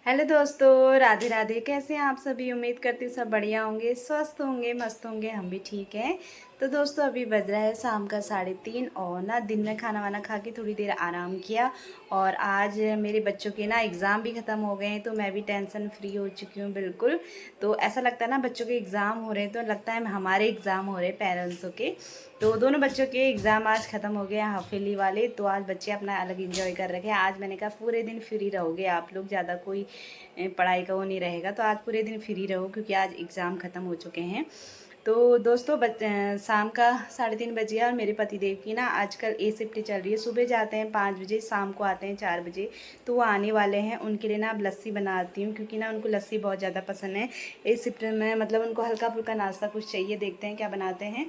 Hello दोस्तों, राधे राधे। कैसे हैं आप सभी? उम्मीद करती हूँ सब बढ़िया होंगे, स्वस्थ होंगे, मस्त होंगे। हम भी ठीक हैं। तो दोस्तों अभी बज रहा है शाम का 3:30 और ना दिन में खाना वाना खा के थोड़ी देर आराम किया। और आज मेरे बच्चों के ना एग्ज़ाम भी ख़त्म हो गए हैं, तो मैं भी टेंशन फ्री हो चुकी हूँ बिल्कुल। तो ऐसा लगता है ना, बच्चों के एग्ज़ाम हो रहे हैं तो लगता है हमारे एग्ज़ाम हो रहे हैं पेरेंट्सों के। तो दोनों बच्चं के एग्ज़ाम आज ख़त्म हो गए हैं, हाफ ईयरली वाले। तो आज बच्चे अपना अलग एंजॉय कर रखे हैं। आज मैंने कहा पूरे दिन फ्री रहोगे आप लोग, ज़्यादा कोई पढ़ाई का वो नहीं रहेगा, तो आज पूरे दिन फ्री रहो क्योंकि आज एग्ज़ाम ख़त्म हो चुके हैं। तो दोस्तों शाम का 3:30 बज गया और मेरे पतिदेव की ना आजकल ए शिफ्ट चल रही है। सुबह जाते हैं 5 बजे, शाम को आते हैं 4 बजे। तो वो आने वाले हैं, उनके लिए ना अब लस्सी बनाती हूँ क्योंकि ना उनको लस्सी बहुत ज़्यादा पसंद है। ए शिफ्ट में मतलब उनको हल्का फुल्का नाश्ता कुछ चाहिए, देखते हैं क्या बनाते हैं।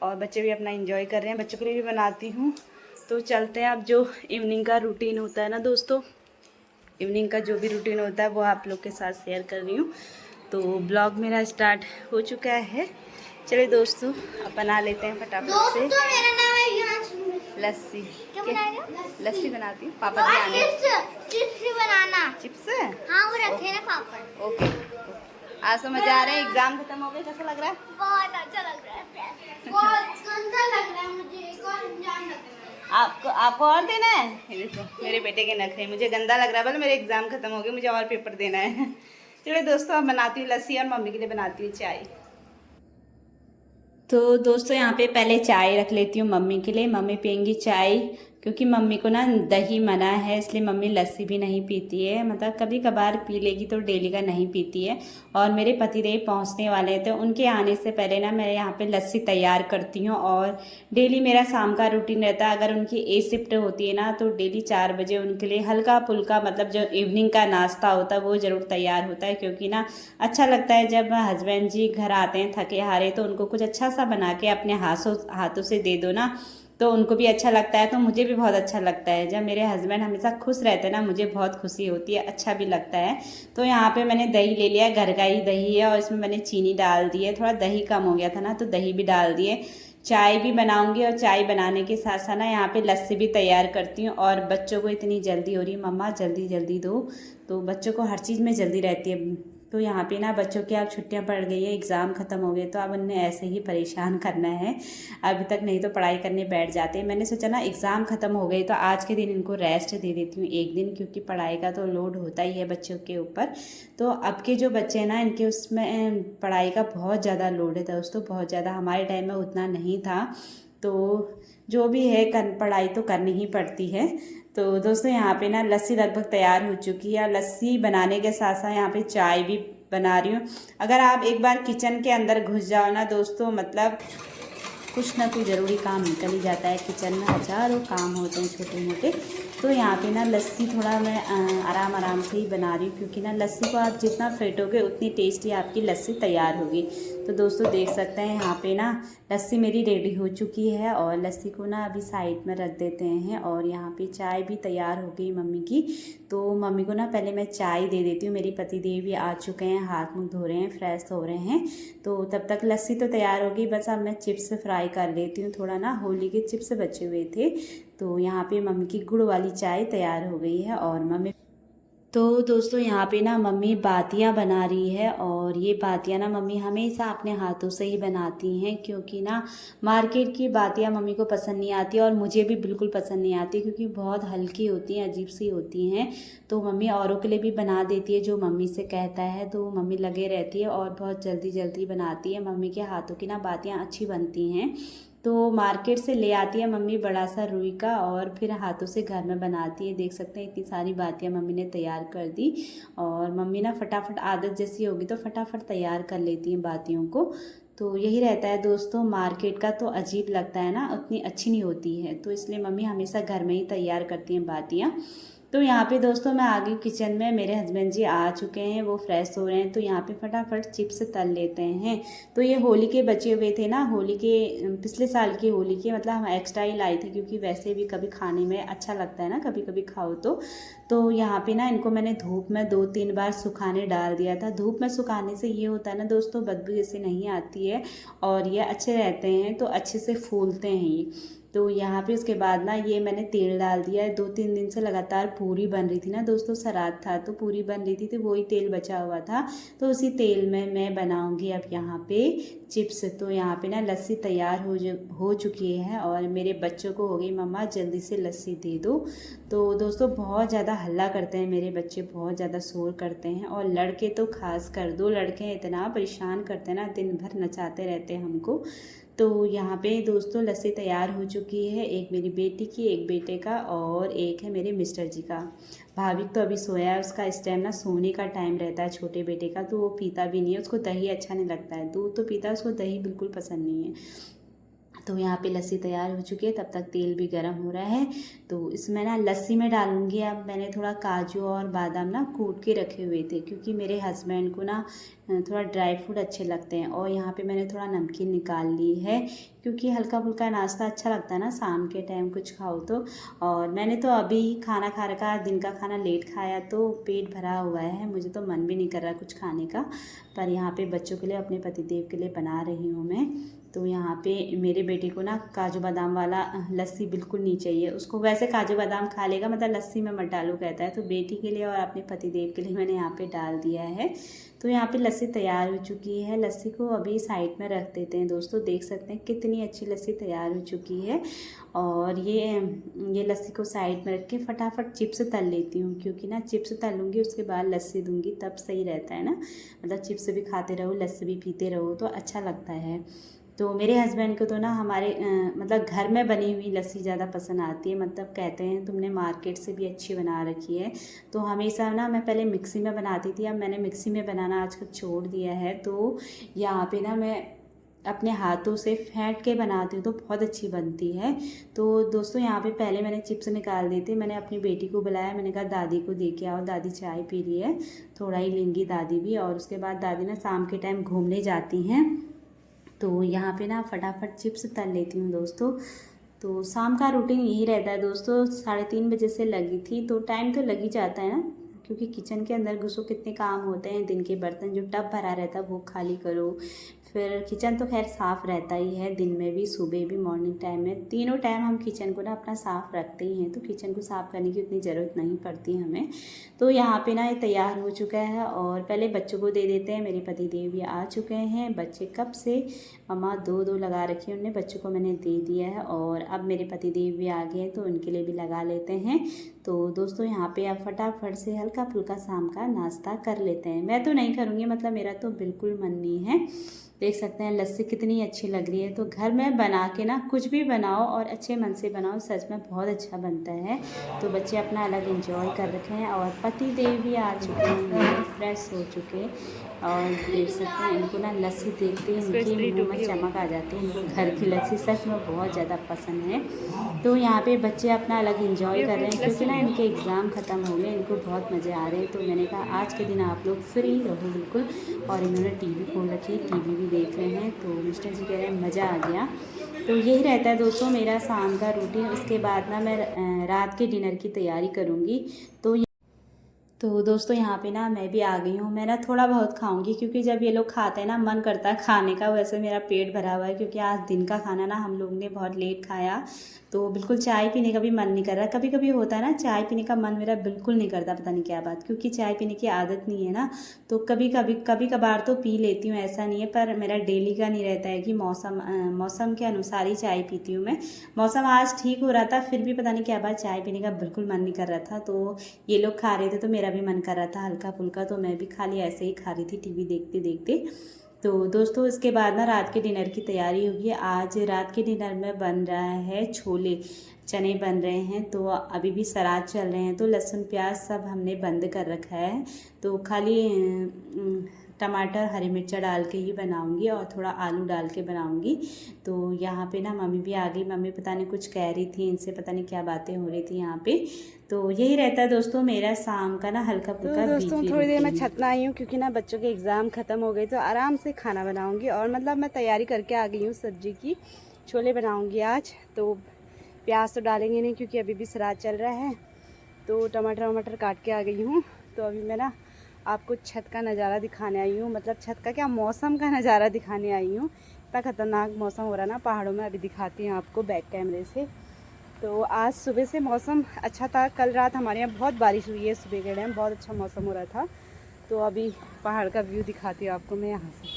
और बच्चे भी अपना इंजॉय कर रहे हैं, बच्चों के लिए भी बनाती हूँ। तो चलते हैं। अब जो इवनिंग का रूटीन होता है ना दोस्तों, इवनिंग का जो भी रूटीन होता है वो आप लोग के साथ शेयर कर रही हूँ। तो ब्लॉग मेरा स्टार्ट हो चुका है। चलिए दोस्तों, अब बना लेते हैं फटाफट से मेरा नाम है हिमांशु। लस्सी। क्या बना रहे हो? लस्सी बनाती हूँ, पापा जी आने। चिप्स भी बनाना। चिप्स? हाँ वो रखे ना पापड़। ओके। आज तो मजा आ रहा है, एग्जाम खत्म हो गए, कैसा लग रहा है? बहुत अच्छा लग रहा है। बहुत गंदा लग रहा है मुझे। एक और एग्जाम लग रहा है। आपको और देना है? ये देखो मेरे बेटे के नखरे, मुझे गंदा लग रहा है, बोले मेरे एग्जाम खत्म हो गए, मुझे और पेपर देना है। चलिए दोस्तों, अब बनाती हूँ लस्सी और मम्मी के लिए बनाती हूँ चाय। तो दोस्तों यहाँ पे पहले चाय रख लेती हूँ मम्मी के लिए। मम्मी पियेंगी चाय क्योंकि मम्मी को ना दही मना है, इसलिए मम्मी लस्सी भी नहीं पीती है। मतलब कभी कभार पी लेगी, तो डेली का नहीं पीती है। और मेरे पतिदेव पहुँचने वाले थे, उनके आने से पहले ना मैं यहाँ पे लस्सी तैयार करती हूँ। और डेली मेरा शाम का रूटीन रहता है, अगर उनकी ए शिफ्ट होती है ना तो डेली 4 बजे उनके लिए हल्का फुल्का, मतलब जो इवनिंग का नाश्ता होता है वो ज़रूर तैयार होता है। क्योंकि ना अच्छा लगता है जब हस्बैंड जी घर आते हैं थके हारे, तो उनको कुछ अच्छा सा बना के अपने हाथों से दे दो ना, तो उनको भी अच्छा लगता है। तो मुझे भी बहुत अच्छा लगता है जब मेरे हस्बैंड हमेशा खुश रहते हैं ना, मुझे बहुत खुशी होती है, अच्छा भी लगता है। तो यहाँ पे मैंने दही ले लिया, घर का ही दही है, और इसमें मैंने चीनी डाल दी है। थोड़ा दही कम हो गया था ना, तो दही भी डाल दिए। चाय भी बनाऊंगी, और चाय बनाने के साथ साथ ना यहाँ पे लस्सी भी तैयार करती हूँ। और बच्चों को इतनी जल्दी हो रही है, मम्मा जल्दी जल्दी दो। तो बच्चों को हर चीज़ में जल्दी रहती है। तो यहाँ पे ना बच्चों की अब छुट्टियाँ पड़ गई है, एग्ज़ाम ख़त्म हो गए, तो अब उन्हें ऐसे ही परेशान करना है अभी तक, नहीं तो पढ़ाई करने बैठ जाते हैं। मैंने सोचा ना एग्ज़ाम ख़त्म हो गए तो आज के दिन इनको रेस्ट दे देती हूँ एक दिन, क्योंकि पढ़ाई का तो लोड होता ही है बच्चों के ऊपर। तो अब के जो बच्चे हैं ना, इनके उसमें पढ़ाई का बहुत ज़्यादा लोड है दोस्तों, बहुत ज़्यादा। हमारे टाइम में उतना नहीं था। तो जो भी है पढ़ाई तो करनी ही पड़ती है। तो दोस्तों यहाँ पे ना लस्सी लगभग तैयार हो चुकी है। लस्सी बनाने के साथ साथ यहाँ पे चाय भी बना रही हूँ। अगर आप एक बार किचन के अंदर घुस जाओ ना दोस्तों, मतलब कुछ ना कुछ ज़रूरी काम निकल ही जाता है। किचन में हज़ारों काम होते हैं छोटे मोटे। तो यहाँ पे ना लस्सी थोड़ा मैं आराम आराम से ही बना रही हूँ, क्योंकि ना लस्सी को आप जितना फेंटोगे उतनी टेस्टी आपकी लस्सी तैयार होगी। तो दोस्तों देख सकते हैं यहाँ पे ना लस्सी मेरी रेडी हो चुकी है, और लस्सी को ना अभी साइड में रख देते हैं। और यहाँ पे चाय भी तैयार हो गई मम्मी की। तो मम्मी को ना पहले मैं चाय दे देती हूँ। मेरे पतिदेव भी आ चुके हैं, हाथ मुँह धो रहे हैं, फ्रेश हो रहे हैं। तो तब तक लस्सी तो तैयार होगी, बस अब मैं चिप्स फ्राई कर लेती हूँ। थोड़ा ना होली के चिप्स बचे हुए थे। तो यहाँ पे मम्मी की गुड़ वाली चाय तैयार हो गई है। और मम्मी तो दोस्तों यहाँ पे ना मम्मी बातियाँ बना रही है, और ये बातियाँ ना मम्मी हमेशा अपने हाथों से ही बनाती हैं, क्योंकि ना मार्केट की बातियाँ मम्मी को पसंद नहीं आती, और मुझे भी बिल्कुल पसंद नहीं आती, क्योंकि बहुत हल्की होती हैं, अजीब सी होती हैं। तो मम्मी औरों के लिए भी बना देती है जो मम्मी से कहता है, तो मम्मी लगे रहती है और बहुत जल्दी जल्दी बनाती है। मम्मी के हाथों की ना बातियाँ अच्छी बनती हैं। तो मार्केट से ले आती है मम्मी बड़ा सा रुई का, और फिर हाथों से घर में बनाती है। देख सकते हैं इतनी सारी बातियाँ मम्मी ने तैयार कर दी। और मम्मी ना फटाफट, आदत जैसी होगी तो फटाफट तैयार कर लेती हैं बातियों को। तो यही रहता है दोस्तों, मार्केट का तो अजीब लगता है ना, उतनी अच्छी नहीं होती है, तो इसलिए मम्मी हमेशा घर में ही तैयार करती हैं बातियाँ। तो यहाँ पे दोस्तों मैं आ गई किचन में, मेरे हस्बैंड जी आ चुके हैं, वो फ्रेश हो रहे हैं। तो यहाँ पे फटाफट चिप्स तल लेते हैं। तो ये होली के बचे हुए थे ना, होली के पिछले साल की होली के, मतलब हम एक्स्ट्रा ही लाए थे, क्योंकि वैसे भी कभी खाने में अच्छा लगता है ना, कभी कभी खाओ तो यहाँ पे ना इनको मैंने धूप में 2-3 बार सुखाने डाल दिया था। धूप में सुखाने से ये होता है ना दोस्तों, बदबू जैसे नहीं आती है, और ये अच्छे रहते हैं, तो अच्छे से फूलते हैं ये। तो यहाँ पे उसके बाद ना ये मैंने तेल डाल दिया है। 2-3 दिन से लगातार पूरी बन रही थी ना दोस्तों, श्राद्ध था तो पूरी बन रही थी, तो वही तेल बचा हुआ था, तो उसी तेल में मैं बनाऊंगी अब यहाँ पे चिप्स। तो यहाँ पे ना लस्सी तैयार हो चुकी है और मेरे बच्चों को हो गई मम्मा जल्दी से लस्सी दे दो। तो दोस्तों बहुत ज़्यादा हल्ला करते हैं मेरे बच्चे, बहुत ज़्यादा शोर करते हैं, और लड़के तो खास कर 2 लड़के इतना परेशान करते हैं ना, दिन भर नचाते रहते हैं हमको। तो यहाँ पे दोस्तों लस्सी तैयार हो चुकी है, एक मेरी बेटी की, एक बेटे का, और एक है मेरे मिस्टर जी का। भाभी तो अभी सोया है, उसका इस टाइम ना सोने का टाइम रहता है छोटे बेटे का, तो वो पीता भी नहीं है, उसको दही अच्छा नहीं लगता है, दूध तो पीता है, उसको दही बिल्कुल पसंद नहीं है। तो यहाँ पे लस्सी तैयार हो चुकी है, तब तक तेल भी गर्म हो रहा है। तो इसमें ना लस्सी में डालूंगी, अब मैंने थोड़ा काजू और बादाम ना कूट के रखे हुए थे, क्योंकि मेरे हस्बैंड को ना थोड़ा ड्राई फ्रूट अच्छे लगते हैं। और यहाँ पे मैंने थोड़ा नमकीन निकाल ली है, क्योंकि हल्का फुल्का नाश्ता अच्छा लगता है ना शाम के टाइम कुछ खाओ तो। और मैंने तो अभी खाना खा रखा, दिन का खाना लेट खाया, तो पेट भरा हुआ है, मुझे तो मन भी नहीं कर रहा कुछ खाने का। पर यहाँ पे बच्चों के लिए, अपने पतिदेव के लिए बना रही हूँ मैं। तो यहाँ पे मेरे बेटे को ना काजू बादाम वाला लस्सी बिल्कुल नहीं चाहिए उसको, वैसे काजू बादाम खा लेगा, मतलब लस्सी में मत डालो कहता है। तो बेटी के लिए और अपने पतिदेव के लिए मैंने यहाँ पे डाल दिया है। तो यहाँ पे लस्सी तैयार हो चुकी है, लस्सी को अभी साइड में रख देते हैं दोस्तों। देख सकते हैं कितनी अच्छी लस्सी तैयार हो चुकी है। और ये लस्सी को साइड में रख के फटाफट चिप्स तल लेती हूँ, क्योंकि ना चिप्स तलूँगी उसके बाद लस्सी दूँगी, तब सही रहता है ना, मतलब चिप्स भी खाते रहो लस्सी भी पीते रहो तो अच्छा लगता है। तो मेरे हस्बैंड को तो ना हमारे मतलब घर में बनी हुई लस्सी ज़्यादा पसंद आती है, मतलब कहते हैं तुमने मार्केट से भी अच्छी बना रखी है। तो हमेशा ना मैं पहले मिक्सी में बनाती थी, अब मैंने मिक्सी में बनाना आजकल छोड़ दिया है। तो यहाँ पे ना मैं अपने हाथों से फेंट के बनाती हूँ तो बहुत अच्छी बनती है। तो दोस्तों यहाँ पे पहले मैंने चिप्स निकाल दिए थे, मैंने अपनी बेटी को बुलाया, मैंने कहा दादी को दे के आओ, दादी चाय पी रही है, थोड़ा ही लेंगी दादी भी। और उसके बाद दादी ना शाम के टाइम घूमने जाती हैं, तो यहाँ पे ना फटाफट चिप्स तल लेती हूँ दोस्तों। तो शाम का रूटीन यही रहता है दोस्तों, 3:30 बजे से लगी थी, तो टाइम तो लग ही जाता है ना, क्योंकि किचन के अंदर घुसो कितने काम होते हैं, दिन के बर्तन जो टब भरा रहता है वो खाली करो, फिर किचन तो खैर साफ़ रहता ही है, दिन में भी, सुबह भी, मॉर्निंग टाइम में, तीनों टाइम हम किचन को ना अपना साफ़ रखते ही हैं, तो किचन को साफ़ करने की उतनी ज़रूरत नहीं पड़ती हमें। तो यहाँ पे ना ये तैयार हो चुका है, और पहले बच्चों को दे देते हैं। मेरे पतिदेव भी आ चुके हैं, बच्चे कब से मम्मा 2-2 लगा रखी है उनने, बच्चों को मैंने दे दिया है, और अब मेरे पतिदेव भी आ गए हैं तो उनके लिए भी लगा लेते हैं। तो दोस्तों यहाँ पे आप फटाफट से हल्का फुल्का शाम का नाश्ता कर लेते हैं। मैं तो नहीं करूँगी, मतलब मेरा तो बिल्कुल मन नहीं है। देख सकते हैं लस्सी कितनी अच्छी लग रही है। तो घर में बना के ना कुछ भी बनाओ और अच्छे मन से बनाओ, सच में बहुत अच्छा बनता है। तो बच्चे अपना अलग एंजॉय कर रखे हैं, और पति देव भी आ चुके हैं, फ्रेश हो चुके, और देख सकते हैं इनको ना लस्सी देखते ही इनकी मुँह में चमक आ जाती है। इनको घर की लस्सी सच में बहुत ज़्यादा पसंद है। तो यहाँ पे बच्चे अपना अलग एंजॉय कर रहे हैं, क्योंकि ना इनके एग्ज़ाम ख़त्म हो गए, इनको बहुत मज़े आ रहे हैं। तो मैंने कहा आज के दिन आप लोग फ्री रहो बिल्कुल, और इन्होंने टीवी खोल रखी है, टीवी भी देख रहे हैं। तो मिस्टर जी कह रहे हैं मज़ा आ गया। तो यही रहता है दोस्तों मेरा शाम का रूटीन। उसके बाद ना मैं रात के डिनर की तैयारी करूँगी। तो दोस्तों यहाँ पे ना मैं भी आ गई हूँ। मैं ना थोड़ा बहुत खाऊंगी, क्योंकि जब ये लोग खाते हैं ना मन करता है खाने का। वैसे मेरा पेट भरा हुआ है, क्योंकि आज दिन का खाना ना हम लोग ने बहुत लेट खाया, तो बिल्कुल चाय पीने का भी मन नहीं कर रहा। कभी कभी होता है ना चाय पीने का मन मेरा बिल्कुल नहीं करता, पता नहीं क्या बात, क्योंकि चाय पीने की आदत नहीं है ना। तो कभी कभार तो पी लेती हूँ, ऐसा नहीं है, पर मेरा डेली का नहीं रहता है कि मौसम के अनुसार ही चाय पीती हूँ मैं। मौसम आज ठीक हो रहा था, फिर भी पता नहीं क्या बात चाय पीने का बिल्कुल मन नहीं कर रहा था। तो ये लोग खा रहे थे तो मेरा भी मन कर रहा था हल्का फुल्का, तो मैं भी खाली ऐसे ही खा रही थी टीवी देखते देखते। तो दोस्तों इसके बाद ना रात के डिनर की तैयारी होगी। आज रात के डिनर में बन रहा है छोले चने बन रहे हैं। तो अभी भी श्राद्ध चल रहे हैं, तो लहसुन प्याज सब हमने बंद कर रखा है। तो खाली टमाटर हरी मिर्चा डाल के ही बनाऊंगी, और थोड़ा आलू डाल के बनाऊंगी। तो यहाँ पे ना मम्मी भी आ गई। मम्मी पता नहीं कुछ कह रही थी, इनसे पता नहीं क्या बातें हो रही थी यहाँ पे। तो यही रहता है दोस्तों मेरा शाम का ना हल्का फुल्का। तो दोस्तों थोड़ी देर मैं छत में आई हूँ, क्योंकि ना बच्चों के एग्ज़ाम ख़त्म हो गए, तो आराम से खाना बनाऊँगी। और मतलब मैं तैयारी करके आ गई हूँ सब्जी की, छोले बनाऊँगी आज। तो प्याज तो डालेंगे नहीं, क्योंकि अभी भी श्राद्ध चल रहा है। तो टमाटर वमाटर काट के आ गई हूँ। तो अभी मैं ना आपको छत का नज़ारा दिखाने आई हूँ, मतलब छत का क्या, मौसम का नज़ारा दिखाने आई हूँ, इतना ख़तरनाक मौसम हो रहा है ना पहाड़ों में। अभी दिखाती हूँ आपको बैक कैमरे से। तो आज सुबह से मौसम अच्छा था। कल रात हमारे यहाँ बहुत बारिश हुई है, सुबह के टाइम बहुत अच्छा मौसम हो रहा था। तो अभी पहाड़ का व्यू दिखाती हूँ आपको मैं यहाँ से।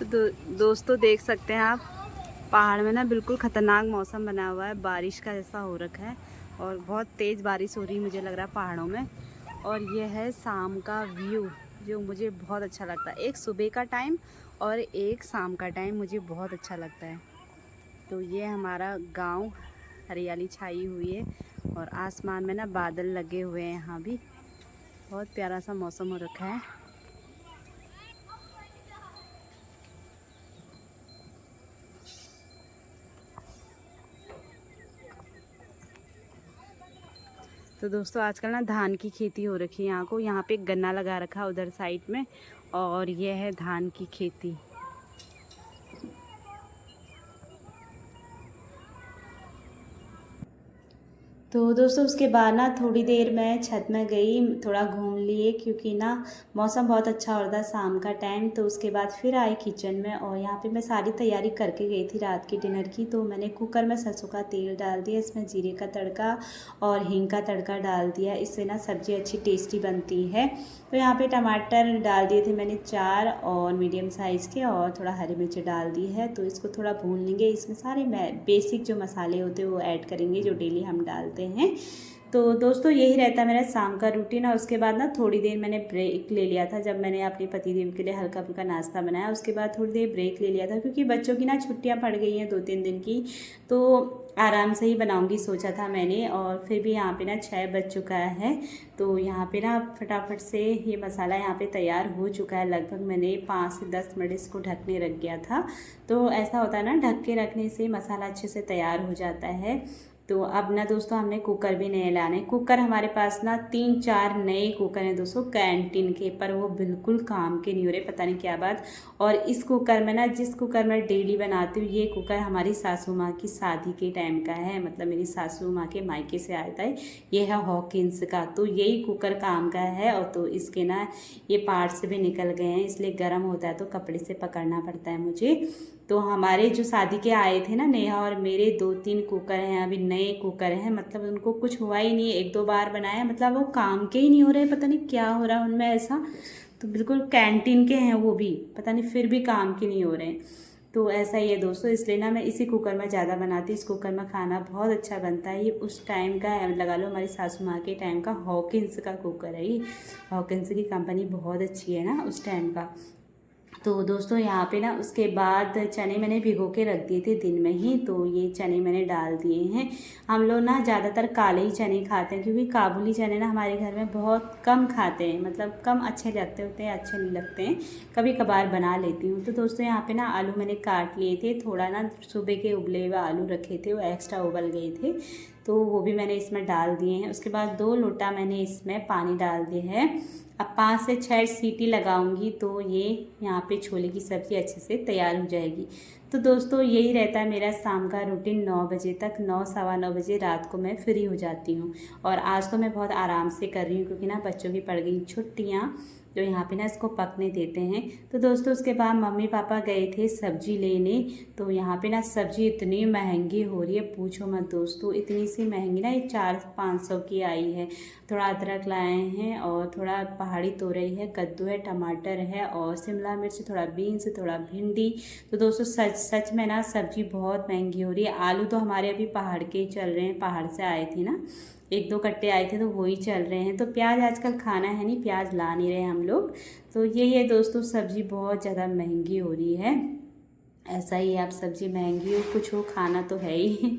तो दोस्तों देख सकते हैं आप, पहाड़ में ना बिल्कुल ख़तरनाक मौसम बना हुआ है, बारिश का जैसा हो रखा है और बहुत तेज़ बारिश हो रही है मुझे लग रहा है पहाड़ों में। और ये है शाम का व्यू जो मुझे बहुत अच्छा लगता है। एक सुबह का टाइम और एक शाम का टाइम मुझे बहुत अच्छा लगता है। तो ये हमारा गांव, हरियाली छाई हुई है और आसमान में ना बादल लगे हुए हैं। यहाँ भी बहुत प्यारा सा मौसम हो रखा है। तो दोस्तों आजकल ना धान की खेती हो रखी है यहाँ पे गन्ना लगा रखा है उधर साइड में, और ये है धान की खेती। तो दोस्तों उसके बाद ना थोड़ी देर मैं छत में गई, थोड़ा घूम लिए क्योंकि ना मौसम बहुत अच्छा हो रहा था शाम का टाइम। तो उसके बाद फिर आई किचन में और यहाँ पे मैं सारी तैयारी करके गई थी रात की डिनर की। तो मैंने कुकर में सरसों का तेल डाल दिया, इसमें जीरे का तड़का और हींग का तड़का डाल दिया। इससे ना सब्ज़ी अच्छी टेस्टी बनती है। तो यहाँ पे टमाटर डाल दिए थे मैंने 4 और मीडियम साइज़ के, और थोड़ा हरी मिर्च डाल दी है। तो इसको थोड़ा भून लेंगे। इसमें सारे बेसिक जो मसाले होते हैं वो ऐड करेंगे जो डेली हम डालते हैं। तो दोस्तों यही रहता है मेरा शाम का रूटीन। और उसके बाद ना थोड़ी देर मैंने ब्रेक ले लिया था, जब मैंने अपने पतिदेव के लिए हल्का फुल्का नाश्ता बनाया। उसके बाद थोड़ी देर ब्रेक ले लिया था क्योंकि बच्चों की ना छुट्टियां पड़ गई हैं 2-3 दिन की। तो आराम से ही बनाऊंगी सोचा था मैंने। और फिर भी यहाँ पे ना 6 बज चुका है। तो यहाँ पे ना फटाफट से ये मसाला यहाँ पे तैयार हो चुका है। लगभग मैंने 5 से 10 मिनट इसको ढकने रख गया था। तो ऐसा होता है ना, ढक के रखने से मसाला अच्छे से तैयार हो जाता है। तो अब ना दोस्तों हमने कुकर भी नए लाने। कुकर हमारे पास ना 3-4 नए कुकर हैं दोस्तों कैंटीन के, पर वो बिल्कुल काम के नहीं हो रहे, पता नहीं क्या बात। और इस कुकर में ना, जिस कुकर में डेली बनाती हूँ, ये कुकर हमारी सासू माँ की शादी के टाइम का है। मतलब मेरी सासू माँ के मायके से आया था ये है हॉकिंस का। तो यही कुकर काम का है। और तो इसके ना ये पार्ट्स भी निकल गए हैं, इसलिए गर्म होता है तो कपड़े से पकड़ना पड़ता है मुझे। तो हमारे जो शादी के आए थे ना, नेहा और मेरे 2-3 कुकर हैं, अभी नए कुकर हैं। मतलब उनको कुछ हुआ ही नहीं, 1-2 बार बनाया, मतलब वो काम के ही नहीं हो रहे, पता नहीं क्या हो रहा है उनमें ऐसा। तो बिल्कुल कैंटीन के हैं वो भी, पता नहीं फिर भी काम के नहीं हो रहे हैं। तो ऐसा ही है दोस्तों, इसलिए ना मैं इसी कुकर में ज़्यादा बनाती। इस कुकर में खाना बहुत अच्छा बनता है। ये उस टाइम का है, लगा लो हमारी सासू माँ के टाइम का हॉकिंस का कुकर है। ये हॉकिंस की कंपनी बहुत अच्छी है ना उस टाइम का। तो दोस्तों यहाँ पे ना उसके बाद चने मैंने भिगो के रख दिए थे दिन में ही। तो ये चने मैंने डाल दिए हैं। हम लोग ना ज़्यादातर काले ही चने खाते हैं क्योंकि काबुली चने ना हमारे घर में बहुत कम खाते हैं, मतलब कम अच्छे लगते होते हैं, अच्छे नहीं लगते हैं। कभी कभार बना लेती हूँ। तो दोस्तों यहाँ पे ना आलू मैंने काट लिए थे, थोड़ा ना सुबह के उबले हुए आलू रखे थे, वो एक्स्ट्रा उबल गए थे, तो वो भी मैंने इसमें डाल दिए हैं। उसके बाद 2 लोटा मैंने इसमें पानी डाल दिए हैं। अब 5 से 6 सीटी लगाऊंगी तो ये यहाँ पे छोले की सब्ज़ी अच्छे से तैयार हो जाएगी। तो दोस्तों यही रहता है मेरा शाम का रूटीन 9 बजे तक। 9 सवा 9 बजे रात को मैं फ्री हो जाती हूँ। और आज तो मैं बहुत आराम से कर रही हूँ क्योंकि ना बच्चों की पड़ गई छुट्टियाँ, तो यहाँ पे ना इसको पकने देते हैं। तो दोस्तों उसके बाद मम्मी पापा गए थे सब्जी लेने। तो यहाँ पे ना सब्जी इतनी महंगी हो रही है, पूछो मत दोस्तों, इतनी सी महंगी ना, ये 400-500 की आई है। थोड़ा अदरक लाए हैं और थोड़ा पहाड़ी तोरई है, कद्दू है, टमाटर है और शिमला मिर्च, थोड़ा बीन्स, थोड़ा भिंडी। तो दोस्तों सच में ना सब्जी बहुत महंगी हो रही है। आलू तो हमारे अभी पहाड़ के ही चल रहे हैं, पहाड़ से आए थे ना, 1-2 कट्टे आए थे तो वही चल रहे हैं। तो प्याज आजकल खाना है नहीं, प्याज ला नहीं रहे हम लोग। तो यही है दोस्तों, सब्ज़ी बहुत ज़्यादा महंगी हो रही है। ऐसा ही है, आप सब्ज़ी महंगी हो कुछ हो, खाना तो है ही।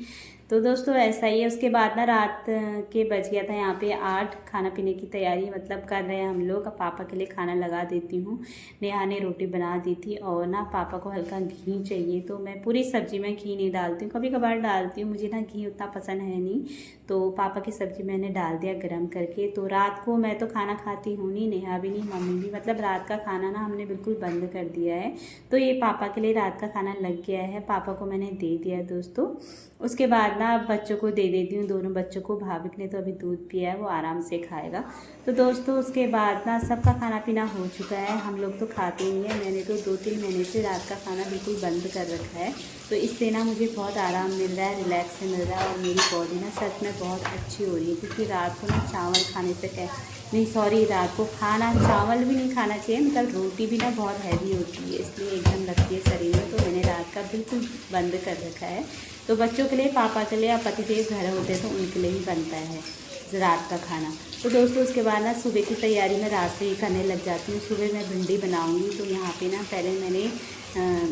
तो दोस्तों ऐसा ही है। उसके बाद ना रात के बज गया था यहाँ पे 8। खाना पीने की तैयारी मतलब कर रहे हैं हम लोग। अब पापा के लिए खाना लगा देती हूँ। नेहा ने रोटी बना दी थी और ना पापा को हल्का घी चाहिए, तो मैं पूरी सब्ज़ी में घी नहीं डालती हूँ, कभी कभार डालती हूँ, मुझे ना घी उतना पसंद है नहीं। तो पापा की सब्ज़ी मैंने डाल दिया गरम करके। तो रात को मैं तो खाना खाती हूँ नहीं, नेहा भी नहीं, मम्मी भी, मतलब रात का खाना ना हमने बिल्कुल बंद कर दिया है। तो ये पापा के लिए रात का खाना लग गया है, पापा को मैंने दे दिया दोस्तों। उसके बाद ना बच्चों को दे देती हूँ, दोनों बच्चों को। भाविक ने तो अभी दूध पिया है, वो आराम से खाएगा। तो दोस्तों उसके बाद ना सबका खाना पीना हो चुका है, हम लोग तो खाते ही हैं। मैंने तो 2-3 महीने से रात का खाना बिल्कुल बंद कर रखा है। तो इससे ना मुझे बहुत आराम मिल रहा है, रिलैक्स मिल रहा है, और मेरी बॉडी ना सच में बहुत अच्छी हो रही है। क्योंकि रात को ना चावल खाने से रात को खाना चावल भी नहीं खाना चाहिए, मतलब रोटी भी ना बहुत हैवी होती है, इसलिए एकदम लगती है शरीर में। तो मैंने रात का बिल्कुल बंद कर रखा है। तो बच्चों के लिए, पापा के लिए या पतिदेव घर होते हैं तो उनके लिए ही बनता है रात का खाना। तो दोस्तों उसके बाद ना सुबह की तैयारी मैं रात से ही करने लग जाती हूँ। सुबह मैं भिंडी बनाऊँगी, तो यहाँ पे ना पहले मैंने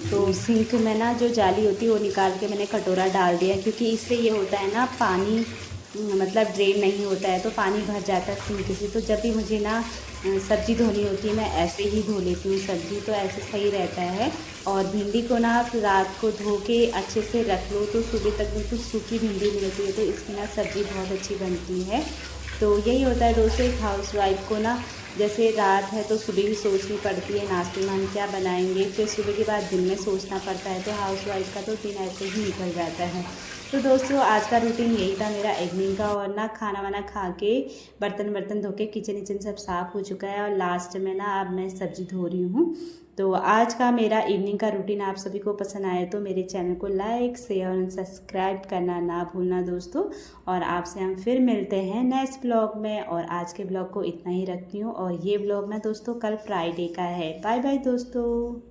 तो सिंक में ना जो जाली होती है वो निकाल के मैंने कटोरा डाल दिया, क्योंकि इससे ये होता है ना पानी मतलब ड्रेन नहीं होता है, तो पानी भर जाता है सिंक से। तो जब भी मुझे ना सब्ज़ी धोनी होती है मैं ऐसे ही धो लेती हूँ सब्ज़ी, तो ऐसे सही रहता है। और भिंडी को ना आप रात को धो के अच्छे से रख लो तो सुबह तक बिल्कुल सूखी भिंडी मिलती है, तो इसकी ना सब्ज़ी बहुत अच्छी बनती है। तो यही होता है दोस्तों एक हाउसवाइफ को ना, जैसे रात है तो सुबह भी सोचनी पड़ती है नाश्ते में हम क्या बनाएंगे, फिर सुबह के बाद दिन में सोचना पड़ता है। तो हाउसवाइफ का तो दिन ऐसे ही निकल जाता है। तो दोस्तों आज का रूटीन यही था मेरा इवनिंग का। और ना खाना वाना खा के बर्तन धो के किचन सब साफ़ हो चुका है, और लास्ट में ना अब मैं सब्ज़ी धो रही हूँ। तो आज का मेरा इवनिंग का रूटीन आप सभी को पसंद आए तो मेरे चैनल को लाइक, शेयर और सब्सक्राइब करना ना भूलना दोस्तों। और आपसे हम फिर मिलते हैं नेक्स्ट ब्लॉग में। और आज के ब्लॉग को इतना ही रखती हूँ, और ये ब्लॉग ना दोस्तों कल फ्राइडे का है। बाय बाय दोस्तों।